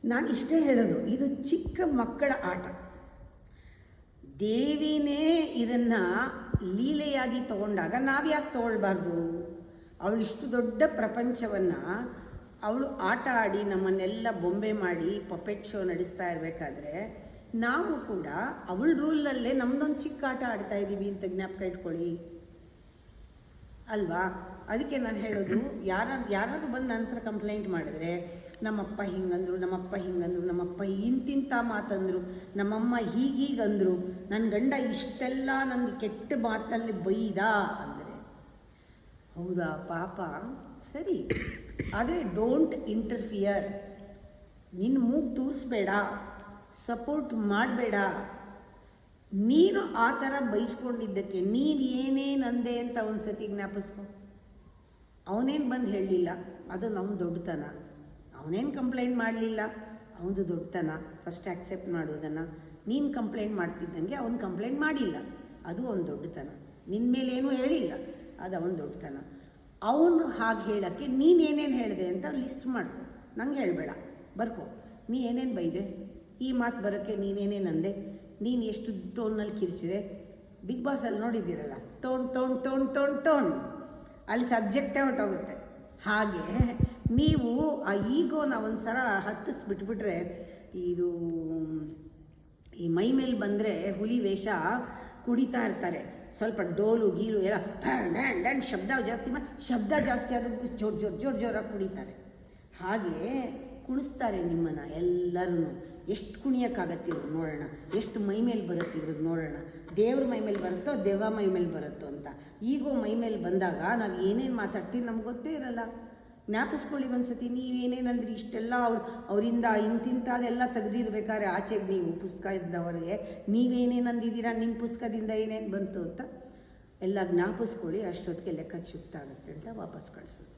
ನಾನು ಇಷ್ಟೇ ಹೇಳೋದು, ಇದು ಚಿಕ್ಕ ಮಕ್ಕಳ ಆಟ. ದೇವಿನೇ ಇದನ್ನು ಲೀಲೆಯಾಗಿ ತಗೊಂಡಾಗ ನಾವು ಯಾಕೆ ತಗೊಳ್ಬಾರ್ದು? ಅವಳು ಇಷ್ಟು ದೊಡ್ಡ ಪ್ರಪಂಚವನ್ನು ಅವಳು ಆಟ ಆಡಿ ನಮ್ಮನ್ನೆಲ್ಲ ಬೊಂಬೆ ಮಾಡಿ ಪಪೆಟ್ ಶೋ ನಡೆಸ್ತಾ ಇರಬೇಕಾದ್ರೆ ನಾವು ಕೂಡ ಅವಳ ರೂಲಲ್ಲೇ ನಮ್ಮದೊಂದು ಚಿಕ್ಕ ಆಟ ಆಡ್ತಾ ಇದ್ದೀವಿ ಅಂತ ಜ್ಞಾಪಕ ಇಟ್ಕೊಳ್ಳಿ ಅಲ್ವಾ? ಅದಕ್ಕೆ ನಾನು ಹೇಳೋದು, ಯಾರಾದ್ರು ಬಂದು ನಂತರ ಕಂಪ್ಲೇಂಟ್ ಮಾಡಿದ್ರೆ ನಮ್ಮಪ್ಪ ಹಿಂಗಂದರು, ನಮ್ಮಪ್ಪ ಹಿಂಗಂದರು, ನಮ್ಮಪ್ಪ ಇಂತಿಂಥ ಮಾತಂದರು, ನಮ್ಮಮ್ಮ ಹೀಗೀಗಂದರು, ನನ್ನ ಗಂಡ ಇಷ್ಟೆಲ್ಲ ನನಗೆ ಕೆಟ್ಟ ಮಾತಲ್ಲಿ ಬೈದ ಅಂದರೆ, ಹೌದಾ ಪಾಪ, ಸರಿ, ಆದರೆ ಡೋಂಟ್ ಇಂಟರ್ಫಿಯರ್. ನಿನ್ನ ಮೂಗು ತೂರಿಸ್ಬೇಡ, ಸಪೋರ್ಟ್ ಮಾಡಬೇಡ. ನೀನು ಆ ಥರ ಬೈಸ್ಕೊಂಡಿದ್ದಕ್ಕೆ ನೀನು ಏನೇನು ಅಂದೆ ಅಂತ ಒಂದು ಸತಿ ಜ್ಞಾಪಿಸ್ಕೊ. ಅವನೇನು ಬಂದು ಹೇಳಲಿಲ್ಲ, ಅದು ನಮ್ಮ ದೊಡ್ಡತನ. ಅವನೇನು ಕಂಪ್ಲೇಂಟ್ ಮಾಡಲಿಲ್ಲ, ಅವನದು ದೊಡ್ಡತನ. ಫಸ್ಟ್ ಆ್ಯಕ್ಸೆಪ್ಟ್ ಮಾಡೋದನ್ನು. ನೀನು ಕಂಪ್ಲೇಂಟ್ ಮಾಡ್ತಿದ್ದಂಗೆ ಅವನು ಕಂಪ್ಲೇಂಟ್ ಮಾಡಿಲ್ಲ, ಅದು ಅವನ ದೊಡ್ಡತನ. ನಿನ್ನ ಮೇಲೇನೂ ಹೇಳಿಲ್ಲ, ಅದು ಅವನ ದೊಡ್ಡತನ. ಅವನು ಹಾಗೆ ಹೇಳೋಕ್ಕೆ ನೀನೇನೇನು ಹೇಳಿದೆ ಅಂತ ಲಿಸ್ಟ್ ಮಾಡ್ಕೊ, ನಂಗೆ ಹೇಳಬೇಡ, ಬರ್ಕೊ. ನೀ ಏನೇನು ಬೈದೆ, ಈ ಮಾತು ಬರೋಕ್ಕೆ ನೀನೇನೇನು ಅಂದೆ, ನೀನು ಎಷ್ಟು ಟೋನಲ್ಲಿ ಕಿರಿಚಿದೆ. ಬಿಗ್ ಬಾಸಲ್ಲಿ ನೋಡಿದ್ದೀರಲ್ಲ, tone tone tone tone tone, ಅಲ್ಲಿ ಸಬ್ಜೆಕ್ಟೇ ಹೊಟ್ಟೋಗುತ್ತೆ. ಹಾಗೆ ನೀವು ಆ ಈಗೋನ ಒಂದು ಸಲ ಹತ್ತಿಸ್ಬಿಟ್ಬಿಟ್ರೆ, ಇದು ಈ ಮೈ ಮೇಲೆ ಬಂದರೆ ಹುಲಿ ವೇಷ ಕುಡಿತಾ ಇರ್ತಾರೆ, ಸ್ವಲ್ಪ ಡೋಲು ಗೀಲು ಎಲ್ಲ ಡ್ಯಾನ್ ಡ್ಯಾನ್ ಶಬ್ದ ಜಾಸ್ತಿ ಆಗೋದು ಜೋರಾಗಿ ಕುಡಿತಾರೆ. ಹಾಗೆ ಕುಣಿಸ್ತಾರೆ ನಿಮ್ಮನ್ನು ಎಲ್ಲರೂ. ಎಷ್ಟು ಕುಣಿಯೋಕ್ಕಾಗತ್ತೆ ಇವ್ರಿಗೆ ನೋಡೋಣ, ಎಷ್ಟು ಮೈ ಮೇಲೆ ಬರುತ್ತೆ ಇವ್ರಿಗೆ ನೋಡೋಣ. ದೇವ್ರ ಮೈ ಮೇಲೆ ಬರುತ್ತೋ ದೆವ್ವ ಮೈ ಮೇಲೆ ಬರುತ್ತೋ ಅಂತ. ಈಗೋ ಮೈ ಮೇಲೆ ಬಂದಾಗ ನಾವು ಏನೇನು ಮಾತಾಡ್ತೀವಿ ನಮ್ಗೆ ಗೊತ್ತೇ ಇರಲ್ಲ. ಜ್ಞಾಪಿಸ್ಕೊಳ್ಳಿ ಒಂದ್ಸತಿ, ನೀವೇನೇನಂದ್ರಿ ಇಷ್ಟೆಲ್ಲ ಅವರಿಂದ ಇಂತಿಂಥದ್ದೆಲ್ಲ ತೆಗೆದಿರ್ಬೇಕಾದ್ರೆ ಆಚೆಗೆ ನೀವು ಪುಸ್ತಕ ಇದ್ದವರಿಗೆ ನೀವೇನೇನಂದಿದ್ದೀರಾ, ನಿಮ್ಮ ಪುಸ್ತಕದಿಂದ ಏನೇನು ಬಂತು ಅಂತ ಎಲ್ಲ ಜ್ಞಾಪಿಸ್ಕೊಳ್ಳಿ. ಅಷ್ಟೊತ್ತಿಗೆ ಲೆಕ್ಕ ಚುಕ್ತಾಗುತ್ತೆ ಅಂತ ವಾಪಸ್ ಕಳಿಸೋದು.